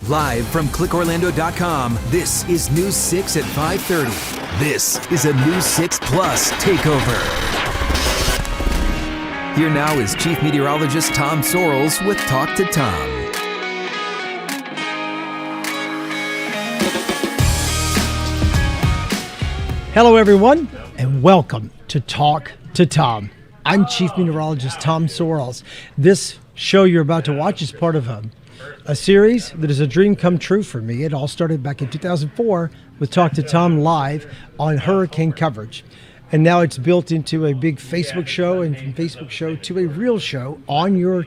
Live from clickorlando.com, this is News 6 at 5:30. This is a News 6 Plus takeover. Here now is Chief Meteorologist Tom Sorrells with Talk to Tom. Hello, everyone, and welcome to Talk to Tom. I'm Chief Meteorologist Tom Sorrells. This show you're about to watch is part of a series that is a dream come true for me. It all started back in 2004 with Talk to Tom live on hurricane coverage. And now it's built into a big Facebook show, and from Facebook show to a real show on your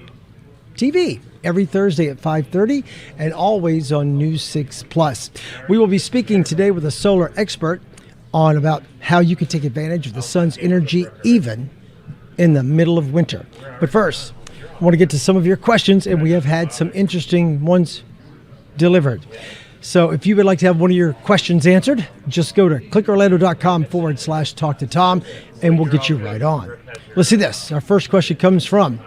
TV every Thursday at 5:30 and always on News 6 Plus. We will be speaking today with a solar expert on about how you can take advantage of the sun's energy even in the middle of winter. But first, I want to get to some of your questions, and we have had some interesting ones delivered. So if you would like to have one of your questions answered, just go to clickorlando.com/talk to Tom, and we'll get you right on. Let's see this. Our first question comes from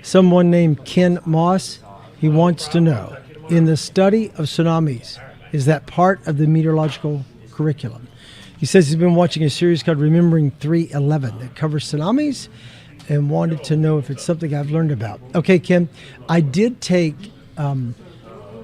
someone named Ken Moss. He wants to know, in the study of tsunamis, is that part of the meteorological curriculum? He says he's been watching a series called Remembering 3/11 that covers tsunamis and wanted to know if it's something I've learned about. Okay, Kim, I did take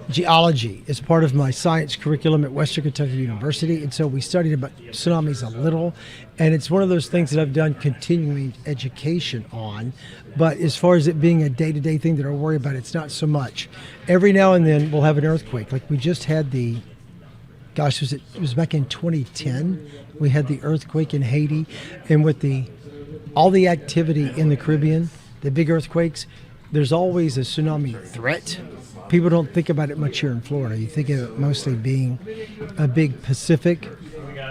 geology as part of my science curriculum at Western Kentucky University, and so we studied about tsunamis a little, and it's one of those things that I've done continuing education on, but as far as it being a day-to-day thing that I worry about, it's not so much. Every now and then we'll have an earthquake, like we just had it was back in 2010. We had the earthquake in Haiti, and with all the activity in the Caribbean, the big earthquakes, there's always a tsunami threat. People don't think about it much here in Florida. You think of it mostly being a big Pacific,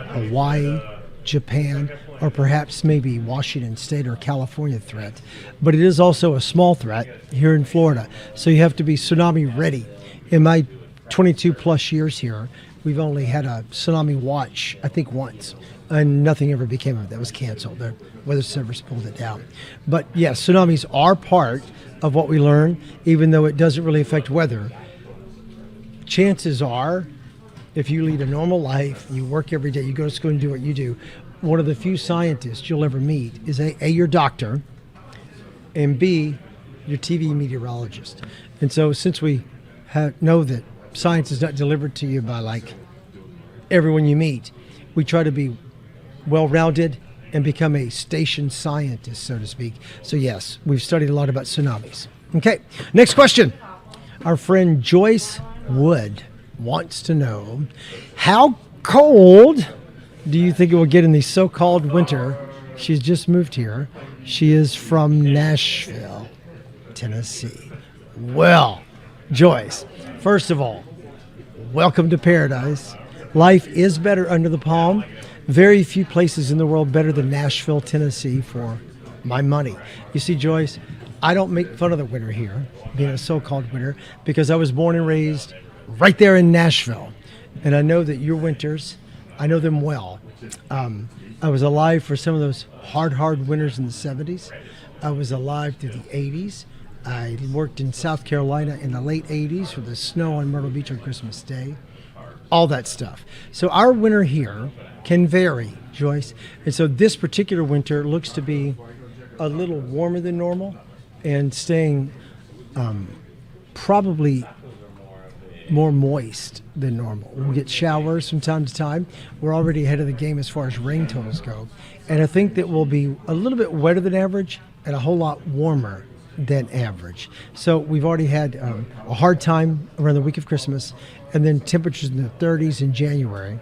Hawaii, Japan, or perhaps maybe Washington State or California threat. But it is also a small threat here in Florida. So you have to be tsunami ready. In my 22 plus years here, we've only had a tsunami watch, I think once, and nothing ever became of it. That was canceled. The weather service pulled it down. But yes, tsunamis are part of what we learn, even though it doesn't really affect weather. Chances are, if you lead a normal life, you work every day, you go to school and do what you do, one of the few scientists you'll ever meet is A, your doctor, and B, your TV meteorologist. And so since we know that science is not delivered to you by like everyone you meet, we try to be well-rounded and become a station scientist, so to speak. So yes, we've studied a lot about tsunamis. Okay, next question. Our friend Joyce Wood wants to know, how cold do you think it will get in the so-called winter? She's just moved here. She is from Nashville, Tennessee. Well, Joyce, first of all, welcome to paradise. Life is better under the palm. Very few places in the world better than Nashville, Tennessee for my money. You see, Joyce, I don't make fun of the winter here, being a so-called winter, because I was born and raised right there in Nashville. And I know that your winters, I know them well. I was alive for some of those hard winters in the 70s. I was alive through the 80s. I worked in South Carolina in the late 80s with the snow on Myrtle Beach on Christmas Day, all that stuff. So our winter here can vary, Joyce. And so this particular winter looks to be a little warmer than normal and staying probably more moist than normal. We'll get showers from time to time. We're already ahead of the game as far as rain totals go. And I think that we'll be a little bit wetter than average and a whole lot warmer than average. So we've already had a hard time around the week of Christmas, and then temperatures in the 30s in January.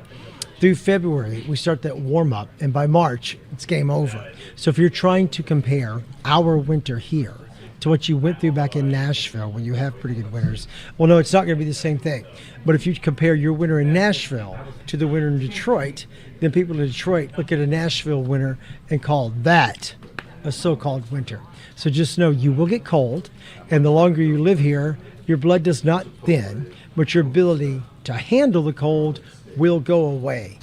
Through February, we start that warm up, and by March, it's game over. So if you're trying to compare our winter here to what you went through back in Nashville when you have pretty good winters, well, no, it's not going to be the same thing. But if you compare your winter in Nashville to the winter in Detroit, then people in Detroit look at a Nashville winter and call that a so-called winter. So just know you will get cold, and the longer you live here, your blood does not thin, but your ability to handle the cold will go away.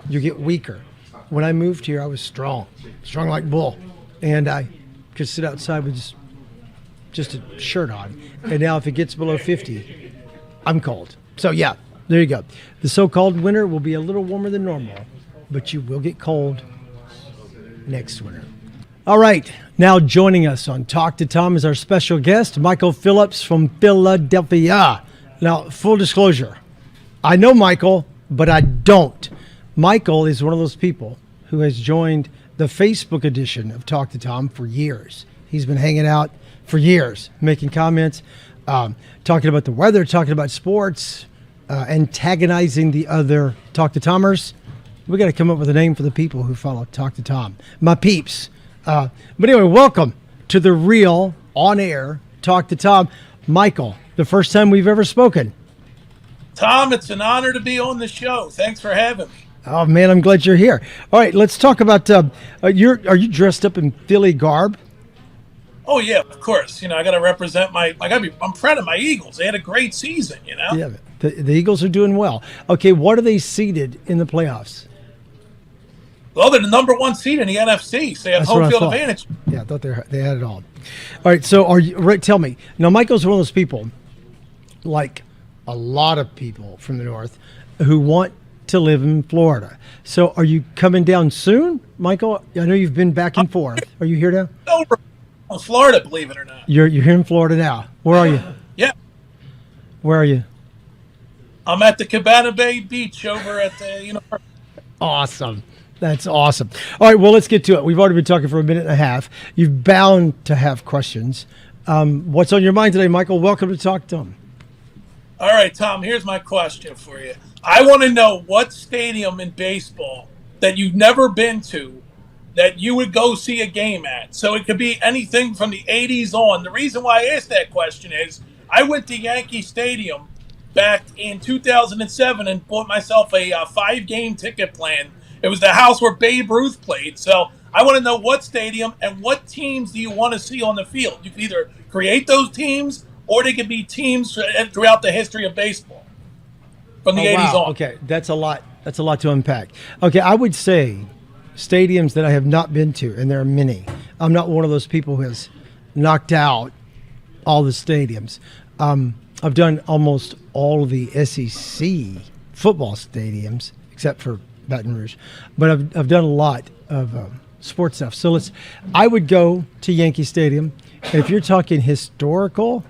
You get weaker. When I moved here, I was strong like bull, and I could sit outside with just a shirt on. And now if it gets below 50, I'm cold. So, yeah, there you go. The so-called winter will be a little warmer than normal, but you will get cold next winter. All right, now joining us on Talk to Tom is our special guest, Michael Phillips from Philadelphia. Now, full disclosure, I know Michael, but I don't. Michael is one of those people who has joined the Facebook edition of Talk to Tom for years. He's been hanging out for years, making comments, talking about the weather, talking about sports, antagonizing the other Talk to Tomers. We got to come up with a name for the people who follow Talk to Tom. My peeps. But anyway, welcome to the real on-air Talk to Tom. Michael, the first time we've ever spoken. Tom, it's an honor to be on the show. Thanks for having me. Oh, man, I'm glad you're here. All right, let's talk about, are you dressed up in Philly garb? Oh, yeah, of course. I got to represent I'm proud of my Eagles. They had a great season, Yeah, the Eagles are doing well. Okay, what are they seeded in the playoffs? Well, they're the number one seed in the NFC, so they have home field advantage. Yeah, I thought they had it all. All right, so tell me. Now, Michael's one of those people, like a lot of people from the North, who want to live in Florida. So are you coming down soon, Michael? I know you've been back and forth. Are you here now? Over in Florida, believe it or not. You're here in Florida now. Where are you? Yeah. Where are you? I'm at the Cabana Bay Beach over at the university. Awesome. That's awesome. All right, well, let's get to it. We've already been talking for a minute and a half. You're bound to have questions. What's on your mind today, Michael? Welcome to Talk to Tom. All right, Tom, here's my question for you. I want to know what stadium in baseball that you've never been to that you would go see a game at. So it could be anything from the 80s on. The reason why I asked that question is I went to Yankee Stadium back in 2007 and bought myself a 5-game ticket plan. It was the house where Babe Ruth played. So I want to know what stadium and what teams do you want to see on the field. You can either create those teams or they could be teams throughout the history of baseball from the 80s on. Okay, that's a lot. That's a lot to unpack. Okay, I would say stadiums that I have not been to, and there are many. I'm not one of those people who has knocked out all the stadiums. I've done almost all of the SEC football stadiums, except for Baton Rouge, but I've done a lot of sports stuff. So I would go to Yankee Stadium. And if you're talking historical,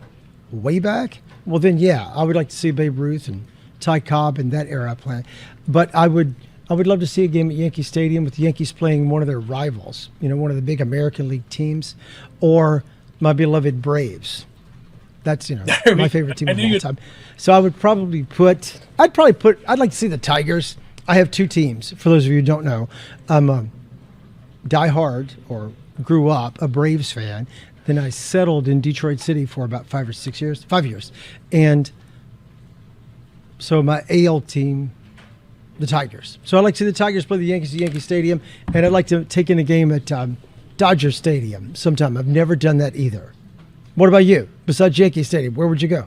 way back, well then yeah, I would like to see Babe Ruth and Ty Cobb and that era playing. But I would love to see a game at Yankee Stadium with the Yankees playing one of their rivals, one of the big American League teams, or my beloved Braves. That's my favorite team of all time. So I'd like to see the Tigers. I have two teams. For those of you who don't know, I'm a diehard or grew up a Braves fan. Then I settled in Detroit City for about 5 or 6 years, 5 years. And so my AL team, the Tigers. So I'd like to see the Tigers play the Yankees at Yankee Stadium, and I'd like to take in a game at Dodger Stadium sometime. I've never done that either. What about you? Besides Yankee Stadium, where would you go?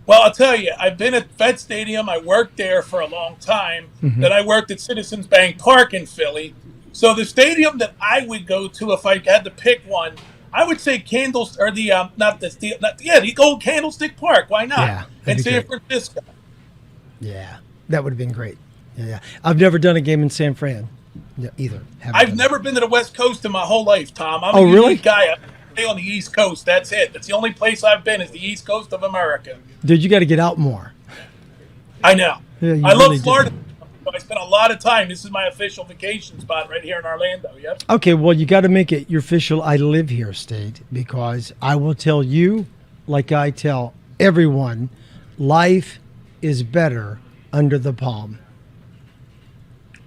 Well, I'll tell you, I've been at Fed Stadium. I worked there for a long time. Mm-hmm. Then I worked at Citizens Bank Park in Philly. So the stadium that I would go to if I had to pick one, I would say the old Candlestick Park. Why not? Yeah, in San Francisco. Yeah, that would have been great. Yeah. I've never done a game in San Fran either. I've never been to the West Coast in my whole life, Tom. I'm a unique really? guy. I stay on the East Coast. That's it. That's the only place I've been is the East Coast of America. Dude, you got to get out more. I know. Yeah, I love Florida. I spent a lot of time. This is my official vacation spot right here in Orlando. Yep. Okay, well, you got to make it your official I live here state, because I will tell you, like I tell everyone, life is better under the palm.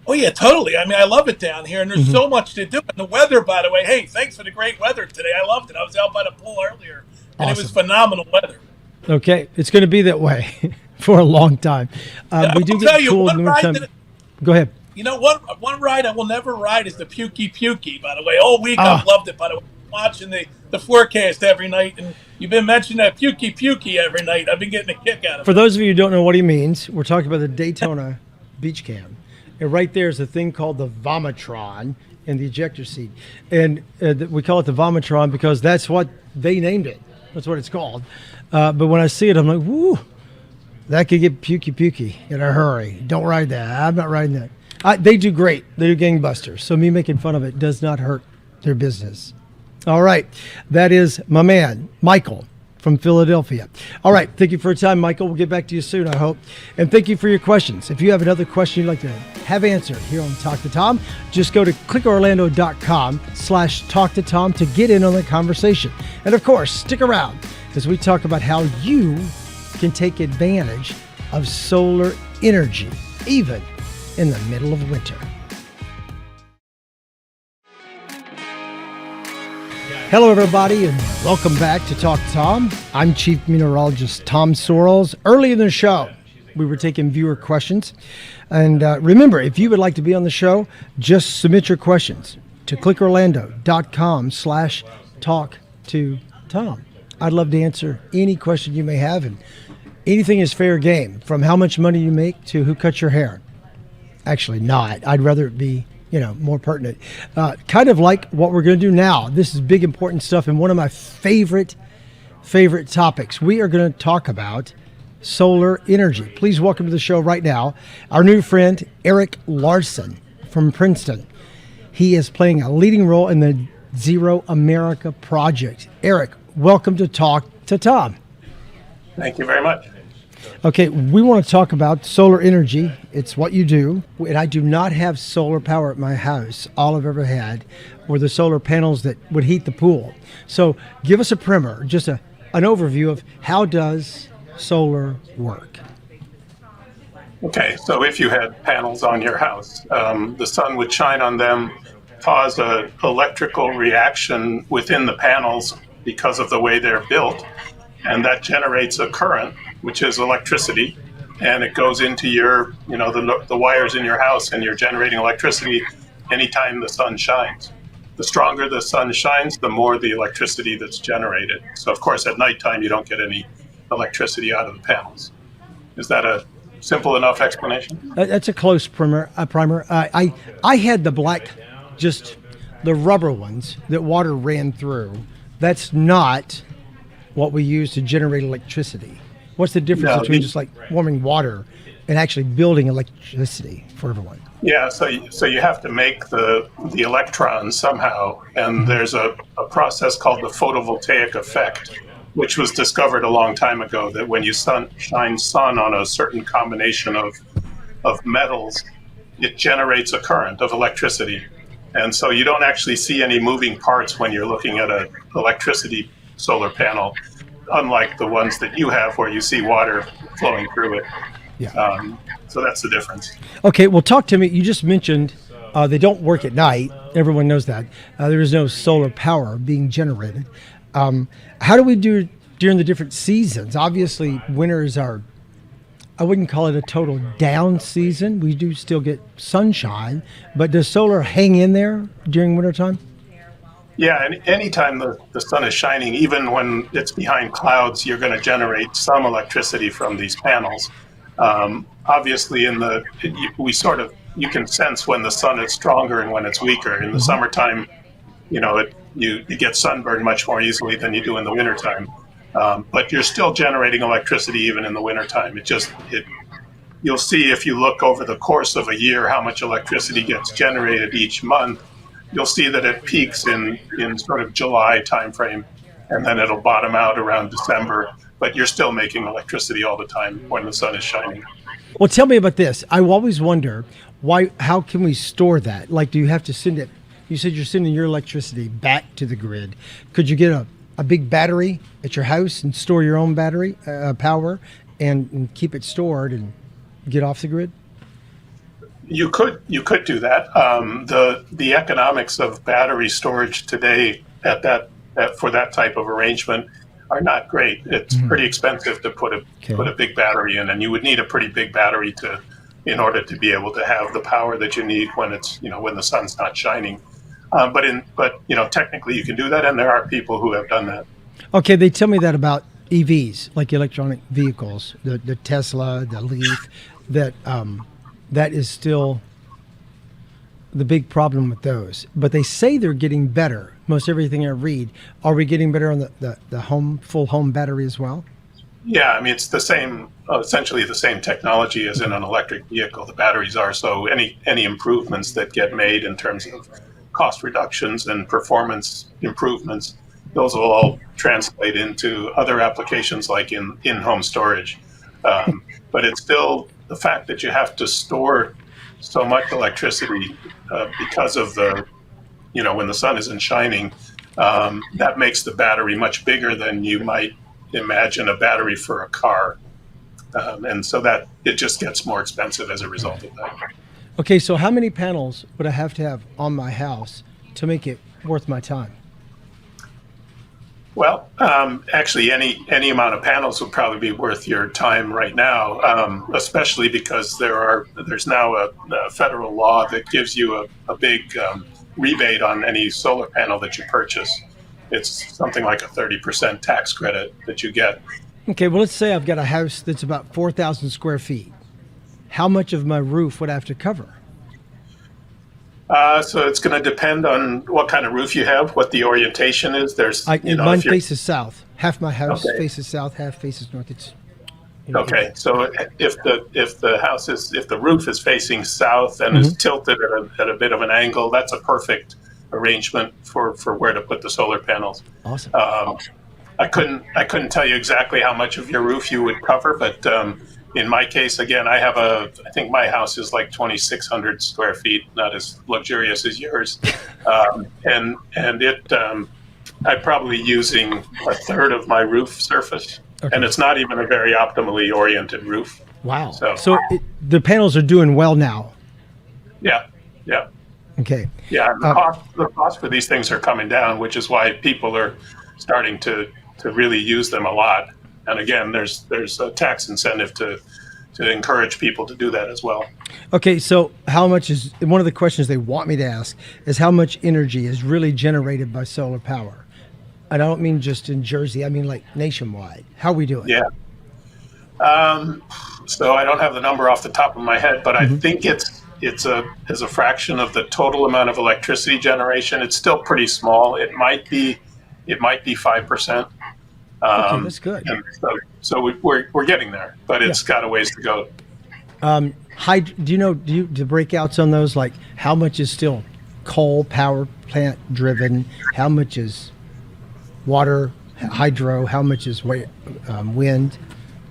Oh, yeah, totally. I mean, I love it down here, and there's so much to do. And the weather, by the way, hey, thanks for the great weather today. I loved it. I was out by the pool earlier, and It was phenomenal weather. Okay, it's going to be that way for a long time. We do get cool in the wintertime. Go ahead. You know, one ride I will never ride is the Pukey, by the way. All week I've loved it, by the way. Watching the forecast every night, and you've been mentioning that Pukey every night. I've been getting a kick out of it. For those of you who don't know what he means, we're talking about the Daytona Beach Cam. And right there is a thing called the Vomitron in the ejector seat. And we call it the Vomitron because that's what they named it. That's what it's called. But when I see it, I'm like, woo, That could get pukey in a hurry. Don't ride that. I'm not riding that. They do great. They do gangbusters. So me making fun of it does not hurt their business. All right. That is my man, Michael from Philadelphia. All right. Thank you for your time, Michael. We'll get back to you soon, I hope. And thank you for your questions. If you have another question you'd like to have answered here on Talk to Tom, just go to clickorlando.com/Talk to Tom to get in on the conversation. And of course, stick around as we talk about how you can take advantage of solar energy, even in the middle of winter. Hello, everybody, and welcome back to Talk to Tom. I'm Chief Meteorologist Tom Sorrells. Early in the show, we were taking viewer questions. And remember, if you would like to be on the show, just submit your questions to clickorlando.com/Talk to Tom. I'd love to answer any question you may have, and anything is fair game, from how much money you make to who cuts your hair. Actually, not. I'd rather it be, more pertinent. Kind of like what we're going to do now. This is big, important stuff, and one of my favorite topics. We are going to talk about solar energy. Please welcome to the show right now our new friend, Eric Larson from Princeton. He is playing a leading role in the Zero America Project. Eric, welcome to Talk to Tom. Thank you very much. Okay, we want to talk about solar energy. It's what you do. And I do not have solar power at my house. All I've ever had were the solar panels that would heat the pool. So give us a primer, just an overview of how does solar work? Okay, so if you had panels on your house, the sun would shine on them, cause an electrical reaction within the panels because of the way they're built, and that generates a current, which is electricity, and it goes into your, the wires in your house, and you're generating electricity anytime the sun shines. The stronger the sun shines, the more the electricity that's generated. So of course at nighttime you don't get any electricity out of the panels. Is that a simple enough explanation? That's a close primer. I had the black, just the rubber ones that water ran through. That's not what we use to generate electricity. What's the difference between just like warming water and actually building electricity for everyone? Yeah, so you have to make the electrons somehow, and there's a process called the photovoltaic effect, which was discovered a long time ago, that when you shine sun on a certain combination of metals, it generates a current of electricity. And so you don't actually see any moving parts when you're looking at an electricity solar panel, unlike the ones that you have where you see water flowing through it. Yeah. So that's the difference. Okay, well, talk to me. You just mentioned they don't work at night. Everyone knows that. There is no solar power being generated. How do we do during the different seasons? Obviously, winter is I wouldn't call it a total down season. We do still get sunshine, but does solar hang in there during wintertime? Yeah, and anytime the sun is shining, even when it's behind clouds, you're going to generate some electricity from these panels. Obviously, you can sense when the sun is stronger and when it's weaker. In the summertime, you get sunburned much more easily than you do in the wintertime. But you're still generating electricity even in the wintertime. You'll see if you look over the course of a year how much electricity gets generated each month. You'll see that it peaks in sort of July timeframe, and then it'll bottom out around December. But you're still making electricity all the time when the sun is shining. Well, tell me about this. I always wonder how can we store that? Like, do you have to send it? You said you're sending your electricity back to the grid. Could you get a big battery at your house and store your own battery power and keep it stored and get off the grid? You could do that. The economics of battery storage today for that type of arrangement are not great. It's pretty expensive to put a big battery in, and you would need a pretty big battery in order to be able to have the power that you need when when the sun's not shining. But technically you can do that, and there are people who have done that. Okay, they tell me that about EVs, like electronic vehicles, the Tesla, the Leaf, that is still the big problem with those. But they say they're getting better. Most everything I read. Are we getting better on the full home battery as well? Yeah, I mean, it's the same, essentially the same technology as in an electric vehicle. The batteries are, so any improvements that get made in terms of cost reductions and performance improvements, those will all translate into other applications like in-home storage. But it's still the fact that you have to store so much electricity because of when the sun isn't shining, that makes the battery much bigger than you might imagine a battery for a car. And so that it just gets more expensive as a result of that. Okay, so how many panels would I have to have on my house to make it worth my time? Well, actually, any amount of panels would probably be worth your time right now, especially because there's now a federal law that gives you a big rebate on any solar panel that you purchase. It's something like a 30% tax credit that you get. Okay, well, let's say I've got a house that's about 4,000 square feet. How much of my roof would I have to cover? So it's going to depend on what kind of roof you have, what the orientation is. Mine faces south. Half my house faces south, half faces north. Okay, so if the roof is facing south and is tilted at a bit of an angle, that's a perfect arrangement for where to put the solar panels. Awesome. I couldn't tell you exactly how much of your roof you would cover, but in my case, again, I think my house is like 2,600 square feet, not as luxurious as yours, and I'm probably using a third of my roof surface. Okay. And it's not even a very optimally oriented roof. Wow. So the panels are doing well now. Yeah. Okay. Yeah, the cost for these things are coming down, which is why people are starting to really use them a lot. And again, there's a tax incentive to encourage people to do that as well. Okay, so how much is, one of the questions they want me to ask is how much energy is really generated by solar power? And I don't mean just in Jersey, I mean like nationwide. How are we doing? Yeah. So I don't have the number off the top of my head, but I think it's as a fraction of the total amount of electricity generation. It's still pretty small. It might be 5%. Okay, that's good. So we're getting there, but it's got a ways to go. Do you know the breakouts on those? Like how much is still coal power plant driven? How much is water, hydro? How much is wind?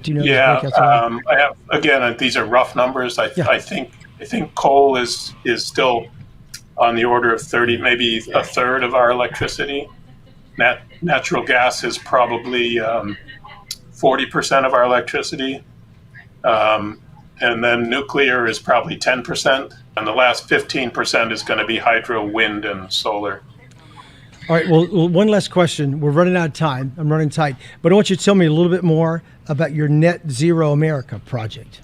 Do you know? I have, again, these are rough numbers. I think coal is still on the order of 30, maybe a third of our electricity. Natural gas is probably 40% of our electricity. And then nuclear is probably 10%. And the last 15% is going to be hydro, wind, and solar. All right. Well, one last question. We're running out of time. I'm running tight. But I want you to tell me a little bit more about your Net Zero America project.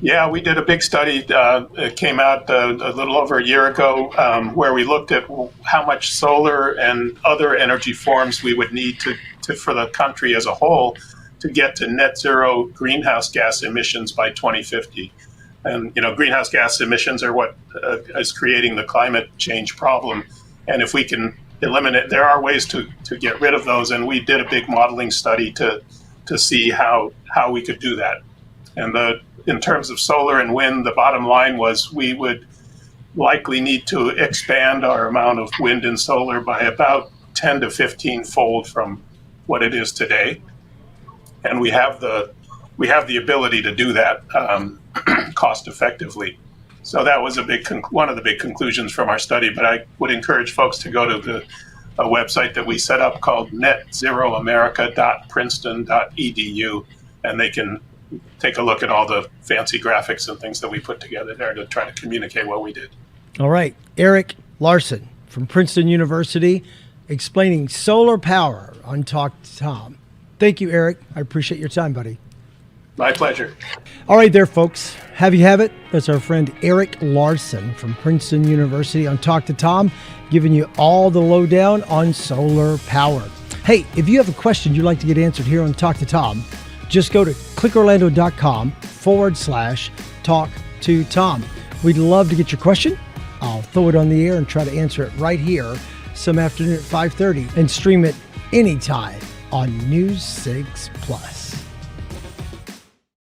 Yeah, we did a big study. It came out a little over a year ago, where we looked at how much solar and other energy forms we would need to for the country as a whole to get to net zero greenhouse gas emissions by 2050. And greenhouse gas emissions are what is creating the climate change problem. And if we can eliminate, there are ways to get rid of those. And we did a big modeling study to see how we could do that. And in terms of solar and wind, the bottom line was we would likely need to expand our amount of wind and solar by about 10 to 15 fold from what it is today. And we have the ability to do that cost effectively. So that was one of the big conclusions from our study. But I would encourage folks to go to a website that we set up called netzeroamerica.princeton.edu, and they can take a look at all the fancy graphics and things that we put together there to try to communicate what we did. All right. Eric Larson from Princeton University explaining solar power on Talk to Tom. Thank you, Eric. I appreciate your time, buddy. My pleasure. All right there, folks. Have you have it? That's our friend Eric Larson from Princeton University on Talk to Tom, giving you all the lowdown on solar power. Hey, if you have a question you'd like to get answered here on Talk to Tom, just go to clickorlando.com/talk to Tom. We'd love to get your question. I'll throw it on the air and try to answer it right here some afternoon at 5:30 and stream it anytime on News 6 Plus.